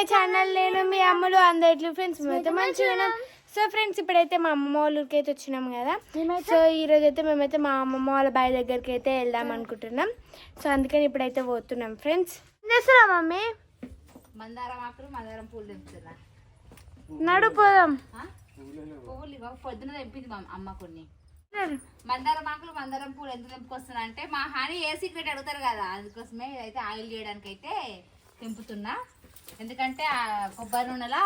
My channel. నేను మీ అమ్మలు అందరి ఫ్రెండ్స్ మేమైతే మంచిగా. సో ఫ్రెండ్స్, ఇప్పుడైతే మా అమ్మమ్మ వాళ్ళ ఊరికి అయితే వచ్చినాము కదా. సో ఈరోజు అయితే మేమైతే మా అమ్మమ్మ వాళ్ళ బాయ్ దగ్గరికి అయితే వెళ్దాం అనుకుంటున్నాం. సో అందుకని ఇప్పుడైతే పోతున్నాం ఫ్రెండ్స్. ఏం చేస్తున్నా మమ్మీ? మందారం ఆకులు మందారం పూలు తెంపుతున్నా. నడు పోదాం. పువ్వులు పొద్దున తెంపింది మా అమ్మ కొన్ని. మందారం ఆకులు మందారం పూలు ఎంత తెంపుకొస్తున్నా అంటే మా హాని ఏ సీక్రెట్ అడుగుతారు కదా, అందుకోసమే ఇదైతే ఆయిల్ చేయడానికి అయితే తెంపుతున్నా. ఎందుకంటే ఆ కొబ్బరి నూనెలా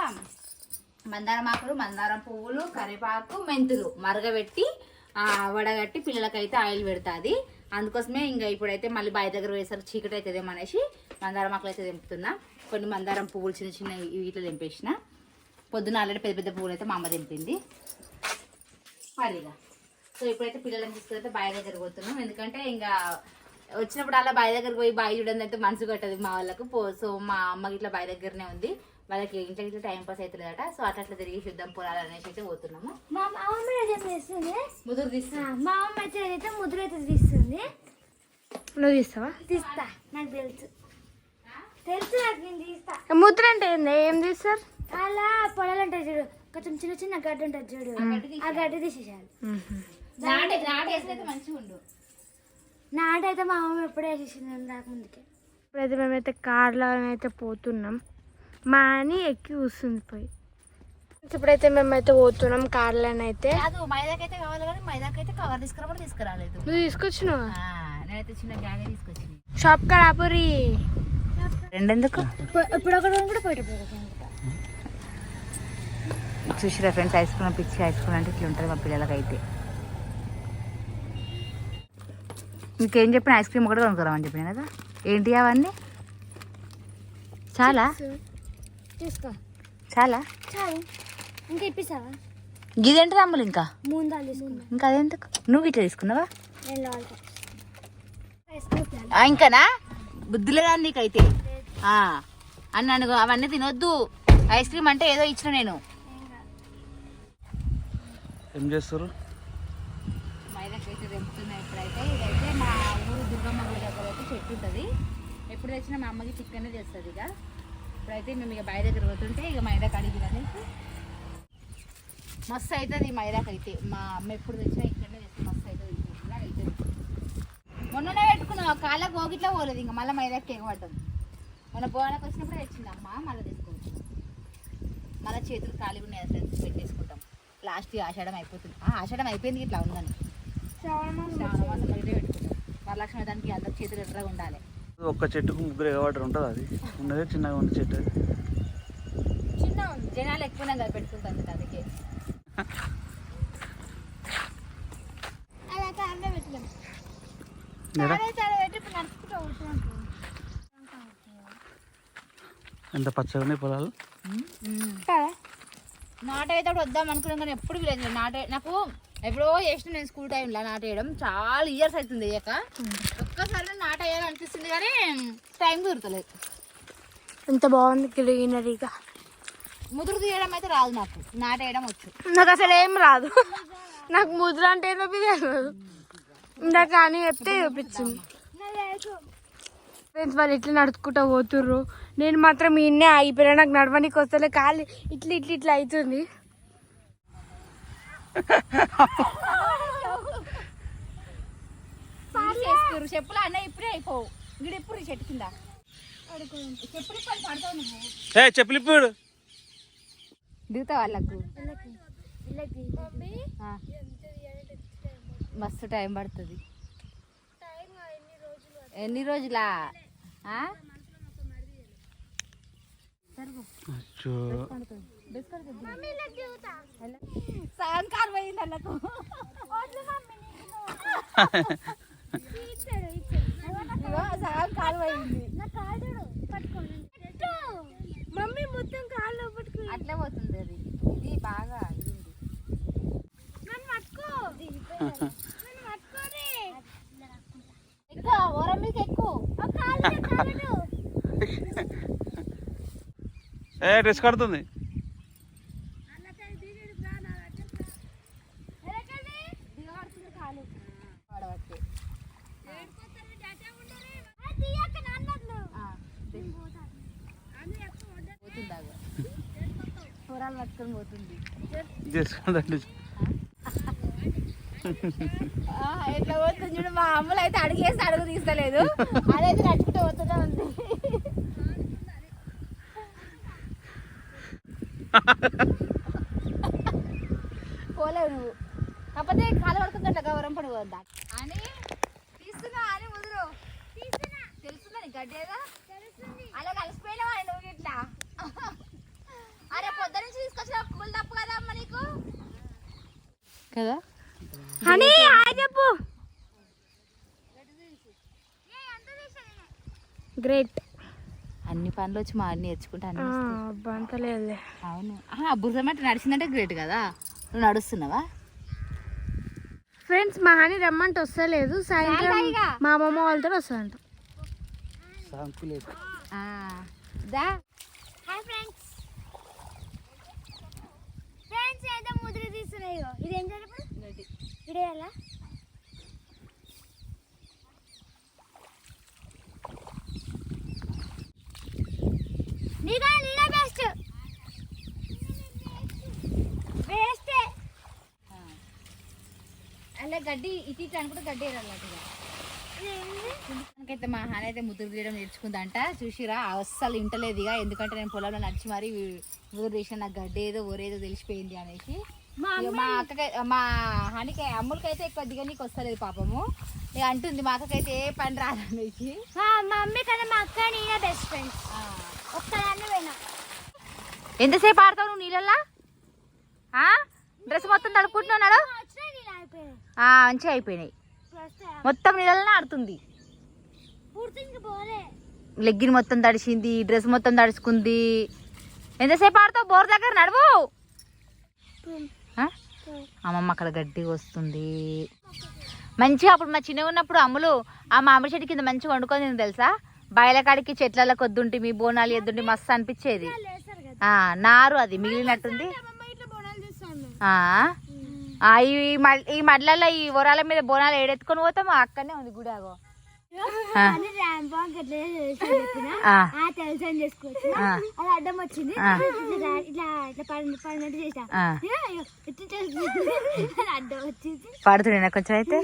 మందారం ఆకులు మందారం పువ్వులు కరివేపాకు మెంతులు మరగబెట్టి వడగట్టి పిల్లలకైతే ఆయిల్ పెడుతుంది. అందుకోసమే ఇంకా ఇప్పుడైతే మళ్ళీ బావి దగ్గర వేసరికి చీకటి అవుతుందేమో అనేసి మందారం ఆకులు అయితే తెంపుతున్నా. కొన్ని మందారం పువ్వులు చిన్న చిన్న వీటిలో తెంపేసిన. పొద్దున ఆల్రెడీ పెద్ద పెద్ద పువ్వులు అయితే మా అమ్మ తెంపింది మరిగా. సో ఇప్పుడైతే పిల్లలని తీసుకెళ్తే బావి దగ్గర పోతున్నాం. ఎందుకంటే ఇంకా వచ్చినప్పుడు అలా బావి దగ్గర పోయి బావి చూడడం అయితే మనసు కట్టదు మా వాళ్ళకు. సో మా అమ్మకి ఇట్లా బావి దగ్గరనే ఉంది, వాళ్ళకి ఇంట్లో ఇట్లా టైం పాస్ అవుతుందట. సో అట్లా తిరిగి చూద్దాం పొలాలు అనేసి అయితే పోతున్నాము. మా అమ్మ తీస్తుంది, ముదురు తీస్తుంది. మా అమ్మ అయితే ముదురు అయితే తీస్తుంది. నువ్వు తీస్తావా? తీస్తా, నాకు తెలుసు నాకు, నేను తీస్తా. ముద్ర అంటే ఏం తీస్తారు? అలా పొలాలు ఉంటాయి చూడు, కొంచెం చిన్న చిన్న గడ్డి ఉంటుంది చూడు, ఆ గడ్డి తీసేసారు. నాటైతే మా అమ్మ ఎప్పుడే వేసేసింది రాకముందుకే. ఇప్పుడైతే మేమైతే కార్లో అయితే పోతున్నాం. మా అని ఎక్కి కూర్చుంది పోయి. ఇప్పుడైతే మేమైతే పోతున్నాం కార్లోనైతే. మైదాకైతే కావాలి కానీ మైదాకైతే కవర్ తీసుకురాబడి తీసుకురాలేదు. నువ్వు తీసుకొచ్చినావా? నేనైతే చిన్న గ్యాగ్ తీసుకొచ్చింది. షాప్ కాపురి రెండెందుకు ఇప్పుడు ఒకటి కూడా పోయి చూసిరా ఫ్రెండ్స్, ఐస్ క్రీమ్ పిచ్చి ఐస్ క్రీమ్ అంటే ఇట్లా ఉంటుంది మా పిల్లలకైతే. ఇంకేం చెప్పిన ఐస్ క్రీమ్ ఒకటి కొనుక్కురామని చెప్పిన కదా. ఏంటి అవన్నీ? చాలా తీసుకో, చాలా చాలు. ఇంకా ఇప్పిస్తావా? గిదేంటి అమ్ములు ఇంకా మూందాలు తీసుకున్నా. ఇంకా అదేందుకు? నువ్వు ఇట్లా తీసుకున్నావా? నేను ఇంకానా బుద్ధి లేదా నీకైతే అన్నాను. అవన్నీ తినొద్దు. ఐస్ క్రీమ్ అంటే ఏదో ఇచ్చిన నేను. ఏం చేస్తారు? మైదాకైతే తెంపుతున్నా ఇప్పుడైతే. ఇదైతే మా ఊరు దుర్గమ్మ గుడి దగ్గర అయితే చెట్టు ఉంటుంది. ఎప్పుడు తెచ్చినా మా అమ్మకి చికెన్ చేస్తుంది. ఇక ఇప్పుడైతే మేము ఇక బావి దగ్గర పోతుంటే ఇక మైదా కడిగిదని మస్తు అవుతుంది. ఈ మైదాకి అయితే మా అమ్మ ఎప్పుడు తెచ్చినా ఇక్కడనే తెచ్చి మస్తు అవుతుంది. అవుతుంది. మొన్ననే పెట్టుకున్నాం, కాళ్ళ గోగిట్లా పోలేదు. ఇంకా మళ్ళీ మైదాకి ఎగబడ్డాం. మొన్న బోనానికి వచ్చినప్పుడు తెచ్చింది అమ్మ. మళ్ళీ తెచ్చుకోవచ్చు. మళ్ళీ చేతులు ఖాళీ ఉన్నాయి ఫ్రెండ్స్, పెట్టేసుకుంటాం. లాస్ట్ ఆషాఢం అయిపోతుంది. ఆషాఢం అయిపోయింది ఇట్లా ఉందని శ్రావణమాసం అయితే పెట్టుకుంటాం. వరలక్ష్మి దానికి అందరు చేతులు ఎర్రగా ఉండాలి. ఒక్క చెట్టుకు ముగ్గురు ఎగవాటర్ ఉంటుంది. అది ఉన్నదే చిన్నగా ఉంది చెట్టు. చిన్న ఉంది, జనాలు ఎక్కువనే కదా పెట్టుకుంటాను అందుకే. ఎంత పచ్చగా ఉన్నాయి పొలాలు. నాటేటప్పుడు వద్దాం అనుకున్నాం కానీ ఎప్పుడు లేదు. నాకు ఎప్పుడో చేసిన నేను స్కూల్ టైంలో నాటేయడం. చాలా ఇయర్స్ అవుతుంది అయ్యాక. ఒక్కసారి నాటేయాలని అనిపిస్తుంది కానీ టైం కుదరలేదు. ఎంత బాగుంది గ్రీనరీగా. ముదురు తీయడం అయితే రాదు నాకు, నాటేయడం వచ్చు. నాకు అసలు ఏం రాదు. నాకు ముద్ర అంటే ఏదో తెలియదు. ఇందాక అని చెప్తే చూపించింది. ఫ్రెండ్స్ వాళ్ళు ఇట్లా నడుచుకుంటూ పోతుర్రు. నేను మాత్రం ఈయన్నే ఆగిపోయినా. నాకు నడవడానికి వస్తలే, కాళ్ళు ఇట్లా ఇట్లా ఇట్లా అవుతుంది. చెప్పులు అన్న ఇప్పుడే అయిపోవు. ఇక్కడ ఇప్పుడు చెట్టు కింద చెప్పులు పడతావు నువ్వు. చెప్పులు ఇప్పుడు దిగుతా వాళ్ళకు మస్తు టైం పడుతుంది. ఎన్ని రోజులా? సగం కారు పోయింది వాళ్ళకు. సగం కాలు పోయింది. మమ్మీ మొత్తం కాళ్ళు పట్టుకుని అట్లే పోతుంది. అది ఇది బాగా ఇది ఎక్కువ ఓరం మీకు ఎక్కువ డ్రెస్ కడుతుంది. బోరాలు పట్టుకొని పోతుంది చేసుకుందండి. ఎట్లా పోతుంది చూడు. మా అమ్మలు అయితే అడిగేసి అడుగు తీస్తలేదు, అదైతే నడుచుకుంటూ పోతూనే ఉంది. పోలేవు నువ్వు, కాకపోతే కాలు పడుకుంటా గౌరవం పడిపోద్దా అని తీస్తున్నా అని ముదురు తెలుస్తుందా నీకు గడ్డేదా అలా కలిసిపోయినావా నువ్వు ఇట్లా. అరే పొద్దు నుంచి తీసుకొచ్చిన కూల్ తప్పు కదా అమ్మ నీకు కదా. హనీ హాయ్ చెప్పు. గ్రేట్. అన్ని పనులు వచ్చి మా అన్ని నేర్చుకుంటా అంతలేదులే. అవును. బుర్ర మట్టి నడిచిందంటే గ్రేట్ కదా. నువ్వు నడుస్తున్నావా? ఫ్రెండ్స్ మా హనీ రమ్మంటే వస్తలేదు, సాయంత్రం మా అమ్మమ్మ వాళ్ళతో వస్తుందంట. Hi friends. ఫ్రెండ్స్ ఏదో ముద్ర తీస్తున్నాయి. ఇదేం జరిపి ఇడేయాలా? నీగా బెస్ట్ బెస్ట్. అలా గడ్డి ఇటు ఇటు అనుకుంటే గడ్డి వేయాలన్నట్టుగా. మనకైతే మా హాని అయితే ముద్దురు తీయడం నేర్చుకుందంట. చూసిరా అస్సలు ఇంటలేదు ఇక, ఎందుకంటే నేను పొలంలో నడిచి మరి ముద్దురు తీసిన నాకు గడ్డి ఏదో ఊరేదో తెలిసిపోయింది అనేసి. మా అక్కకై మా హానికి అమ్ములకైతే ఎక్కువ దిగనీకి వస్తలేదు పాపము. ఇక అంటుంది మా అక్కకైతే ఏ పని రాదనేసి. మా మమ్మీ కన్నా మా అక్క నేనే బెస్ట్ ఫ్రెండ్స్. ఒక్కదాన్ని పోయినా. ఎంతసేపు ఆడతావు నువ్వు నీళ్ళల్లా? డ్రెస్ మొత్తం తడుపుకుంటున్నాడు. మంచిగా అయిపోయినాయి, మొత్తం నీళ్ళనే ఆడుతుంది. లెగ్గిన్ మొత్తం తడిసింది, డ్రెస్ మొత్తం తడుచుకుంది. ఎంతసేపు ఆడుతావు? బోర్ దగ్గర నడువు. అమ్మమ్మ అక్కడ గడ్డి వస్తుంది మంచిగా. అప్పుడు మా చిన్నగా ఉన్నప్పుడు అమ్ములు ఆ మామిడి చెట్టు కింద మంచిగా వండుకొని తెలుసా. బయలకాడికి చెట్లలో కొద్దుంటి మీ బోనాలు ఎద్దుంటి మస్తు అనిపించేది. నారు అది మిగిలినట్టుంది. ఈ మడ్లలో ఈ వరాల మీద బోనాలు ఏడెత్తుకొని పోతాం. అక్కడనే ఉంది గుడి. ఆగో తెలుసు అని చేసుకోవచ్చు. అది అడ్డం వచ్చింది, ఇట్లా ఇట్లా పడినట్టు చేసా. అడ్డం వచ్చింది పడుతుండే కొంచెం అయితే.